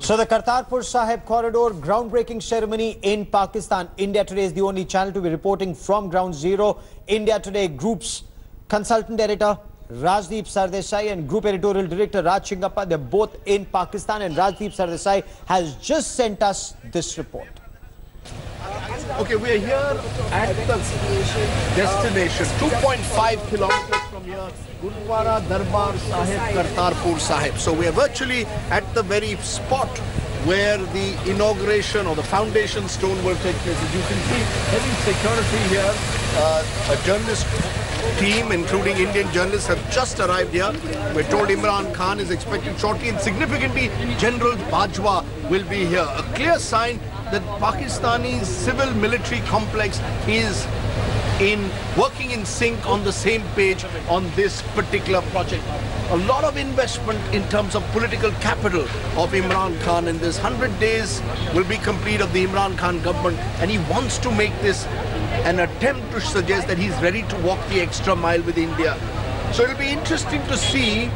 So the Kartarpur Sahib corridor groundbreaking ceremony in Pakistan. India Today is the only channel to be reporting from ground zero. India Today Group's consultant editor Rajdeep Sardesai and group editorial director Raj Chingappa, they're both in Pakistan, and Rajdeep Sardesai has just sent us this report. Okay, we are here at the destination, 2.5 kilometers from here, Gurdwara Darbar Sahib, Kartarpur Sahib. So we are virtually at the very spot where the inauguration or the foundation stone will take place. As you can see, heavy security here, a journalist team, including Indian journalists, have just arrived here. We're told Imran Khan is expected shortly, and significantly, General Bajwa will be here. A clear sign that Pakistani civil military complex is working in sync, on the same page on this particular project. A lot of investment in terms of political capital of Imran Khan, and this 100 days will be complete of the Imran Khan government, and he wants to make this an attempt to suggest that he's ready to walk the extra mile with India. So it'll be interesting to see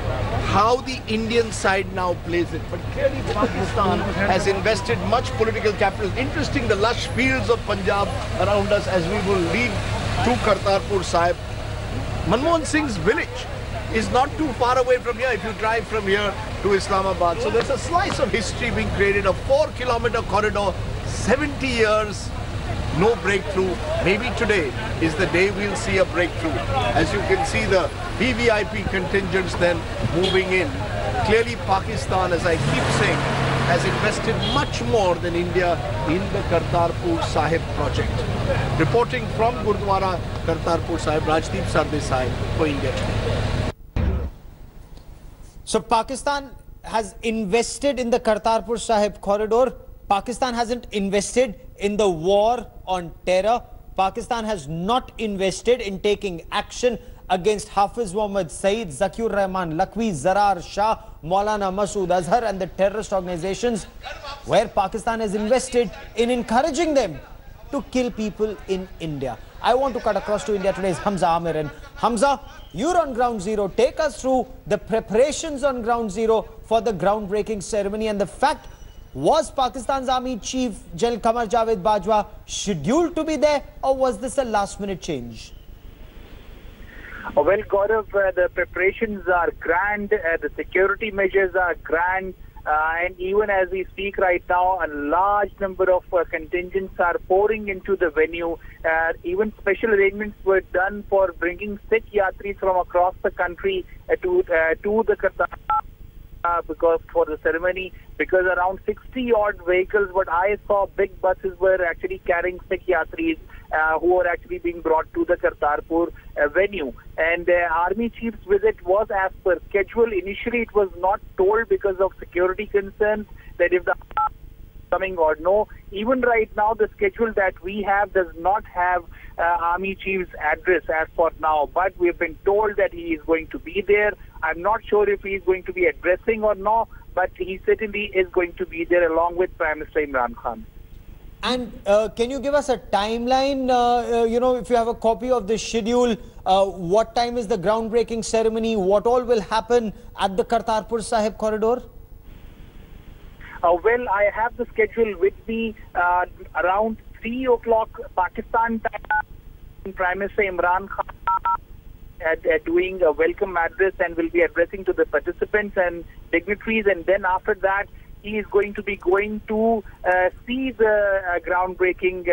how the Indian side now plays it. But clearly Pakistan has invested much political capital. Interesting, the lush fields of Punjab around us as we will lead to Kartarpur Sahib. Manmohan Singh's village is not too far away from here if you drive from here to Islamabad. So there's a slice of history being created, a 4-kilometer corridor, 70 years, no breakthrough. Maybe today is the day we'll see a breakthrough. As you can see, the VVIP contingents then moving in. Clearly Pakistan, as I keep saying, has invested much more than India in the Kartarpur Sahib project. Reporting from Gurdwara Kartarpur Sahib, Rajdeep Sardesai for India Today. So Pakistan has invested in the Kartarpur Sahib corridor. Pakistan hasn't invested in the war on terror. Pakistan has not invested in taking action against Hafiz Muhammad Saeed, Zakir Rahman Lakwi, Zarar Shah, Maulana Masood Azhar and the terrorist organizations, where Pakistan has invested in encouraging them to kill people in India. I want to cut across to India Today's Hamza Amir. And Hamza, you're on ground zero. Take us through the preparations on ground zero for the groundbreaking ceremony, and the fact, was Pakistan's Army Chief General Qamar Javed Bajwa scheduled to be there, or was this a last-minute change? Well, Gaurav, the preparations are grand, the security measures are grand, and even as we speak right now, a large number of contingents are pouring into the venue. Even special arrangements were done for bringing Sikh Yatris from across the country to the Qatar. Because for the ceremony, because around 60 odd vehicles, what I saw, big buses were actually carrying Sikh Yatris who were actually being brought to the Kartarpur venue. And the Army Chief's visit was as per schedule. Initially, it was not told because of security concerns that if the coming or no. Even right now, the schedule that we have does not have Army Chief's address as for now, but we have been told that he is going to be there. I'm not sure if he is going to be addressing or no, but he certainly is going to be there along with Prime Minister Imran Khan. And can you give us a timeline, if you have a copy of the schedule, what time is the groundbreaking ceremony, what all will happen at the Kartarpur Sahib corridor? Well, I have the schedule with me around 3 o'clock Pakistan time. Prime Minister Imran Khan doing a welcome address and will be addressing to the participants and dignitaries, and then after that he is going to be going to see the groundbreaking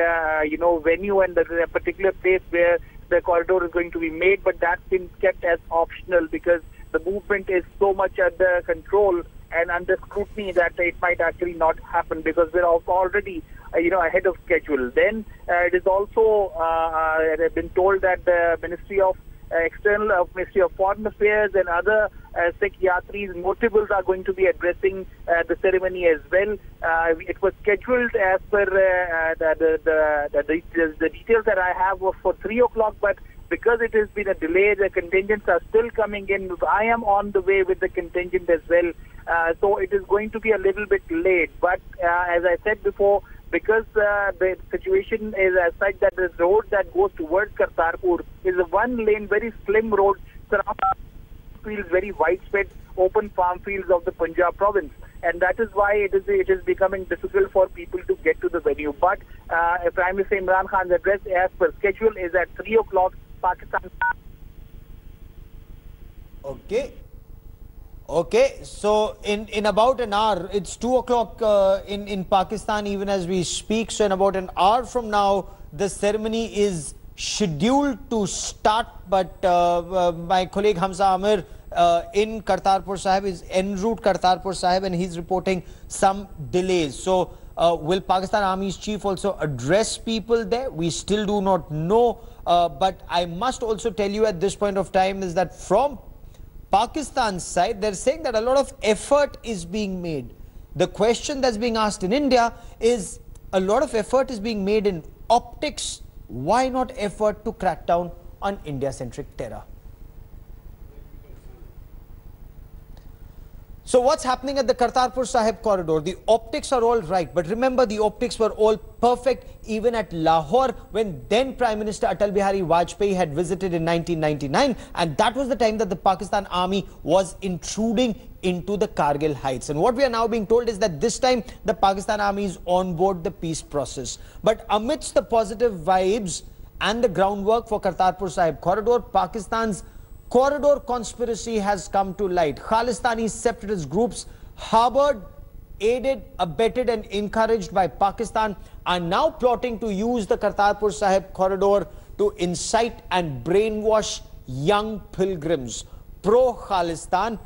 venue and the particular place where the corridor is going to be made, but that's been kept as optional because the movement is so much under control and under scrutiny that it might actually not happen because we're already ahead of schedule. Then it is also been told that the Ministry of Ministry of Foreign Affairs and other Sikh Yatris, notables are going to be addressing the ceremony as well. It was scheduled as per the details that I have were for 3 o'clock, but because it has been a delay, the contingents are still coming in. I am on the way with the contingent as well. So it is going to be a little bit late. But as I said before, because the situation is as such that the road that goes towards Kartarpur is a one-lane, very slim road, surrounded fields, very widespread open farm fields of the Punjab province. and that is why it is becoming difficult for people to get to the venue. But Prime Minister Imran Khan's address, as per schedule, is at 3 o'clock Pakistan. Okay, so in about an hour, it's 2 o'clock in Pakistan even as we speak. So in about an hour from now, the ceremony is scheduled to start. But my colleague Hamza Amir in Kartarpur Sahib is en route Kartarpur Sahib, and he's reporting some delays. So will Pakistan Army's chief also address people there? We still do not know. But I must also tell you at this point of time is that from Pakistan's side, they're saying that a lot of effort is being made. The question that's being asked in India is a lot of effort is being made in optics. Why not effort to crack down on India-centric terror? So what's happening at the Kartarpur Sahib corridor? The optics are all right, but remember the optics were all perfect even at Lahore when then Prime Minister Atal Bihari Vajpayee had visited in 1999, and that was the time that the Pakistan Army was intruding into the Kargil heights. And what we are now being told is that this time the Pakistan Army is on board the peace process. But amidst the positive vibes and the groundwork for Kartarpur Sahib corridor, Pakistan's corridor conspiracy has come to light. Khalistani separatist groups harbored, aided, abetted and encouraged by Pakistan are now plotting to use the Kartarpur Sahib corridor to incite and brainwash young pilgrims. Pro-Khalistan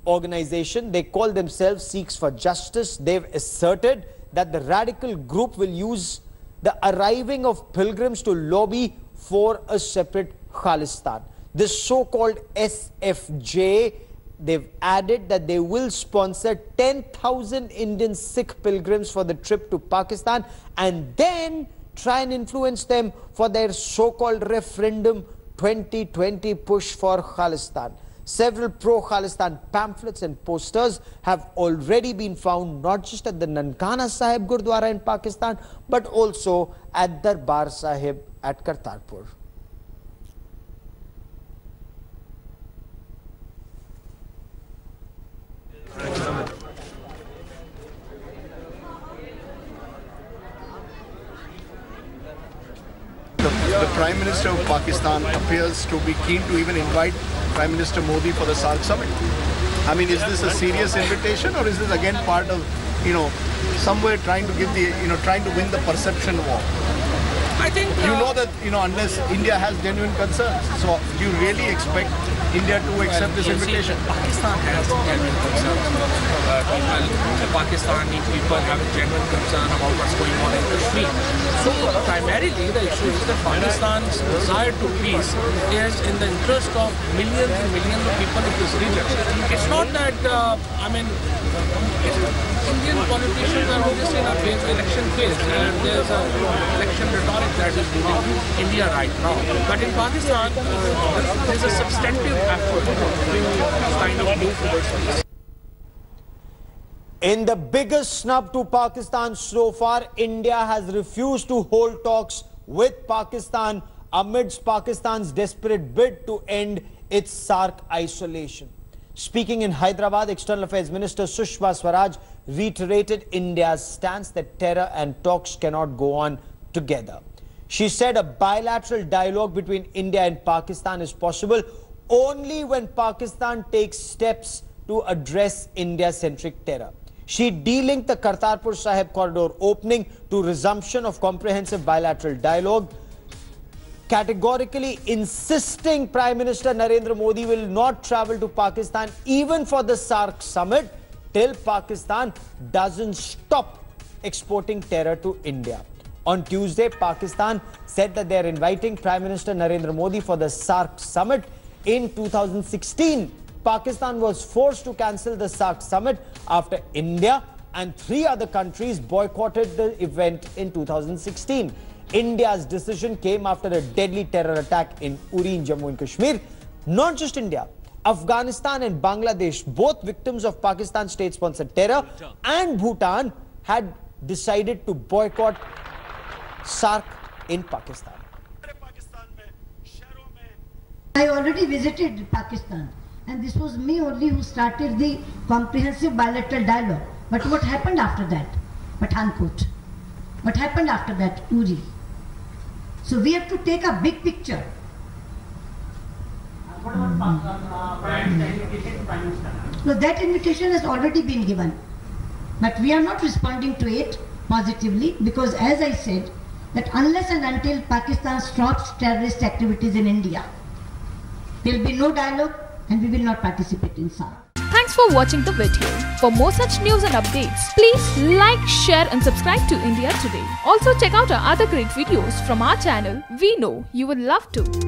organization, they call themselves Sikhs for Justice. They've asserted that the radical group will use the arriving of pilgrims to lobby for a separate Khalistan. This so-called SFJ, they've added that they will sponsor 10,000 Indian Sikh pilgrims for the trip to Pakistan and then try and influence them for their so-called referendum 2020 push for Khalistan. Several pro-Khalistan pamphlets and posters have already been found not just at the Nankana Sahib Gurdwara in Pakistan but also at Darbar Sahib at Kartarpur. The Prime Minister of Pakistan appears to be keen to even invite Prime Minister Modi for the SAARC summit. I mean, is this a serious invitation or is this again part of, somewhere trying to give the, trying to win the perception war? I think that, unless India has genuine concerns, so do you really expect India to accept this invitation? Pakistan has genuine concerns. Pakistani people have a genuine concern about what's going on in Kashmir. So primarily the issue is that Pakistan's desire to peace is in the interest of millions and millions of people in this region. It's not that, Indian politicians are obviously in a election phase and there's an election rhetoric that is moving India right now. But in Pakistan, there's a substantive effort to kind of move towards peace. In the biggest snub to Pakistan so far, India has refused to hold talks with Pakistan amidst Pakistan's desperate bid to end its SAARC isolation. Speaking in Hyderabad, External Affairs Minister Sushma Swaraj reiterated India's stance that terror and talks cannot go on together. She said a bilateral dialogue between India and Pakistan is possible only when Pakistan takes steps to address India-centric terror. She delinked the Kartarpur Sahib corridor opening to resumption of comprehensive bilateral dialogue, categorically insisting Prime Minister Narendra Modi will not travel to Pakistan even for the SAARC summit till Pakistan doesn't stop exporting terror to India. On Tuesday, Pakistan said that they are inviting Prime Minister Narendra Modi for the SAARC summit. In 2016, Pakistan was forced to cancel the SAARC summit after India and 3 other countries boycotted the event in 2016. India's decision came after a deadly terror attack in Uri in Jammu and Kashmir. Not just India, Afghanistan and Bangladesh, both victims of Pakistan state-sponsored terror, and Bhutan had decided to boycott SAARC in Pakistan. I already visited Pakistan, and this was me only who started the comprehensive bilateral dialogue. But what happened after that? Pathankot. What happened after that? Uri. So we have to take a big picture. So that invitation has already been given. But we are not responding to it positively because, as I said, that unless and until Pakistan stops terrorist activities in India, there will be no dialogue and we will not participate in SAARC. Thanks for watching the video. For more such news and updates, please like, share and subscribe to India Today. Also check out our other great videos from our channel. We know you would love to.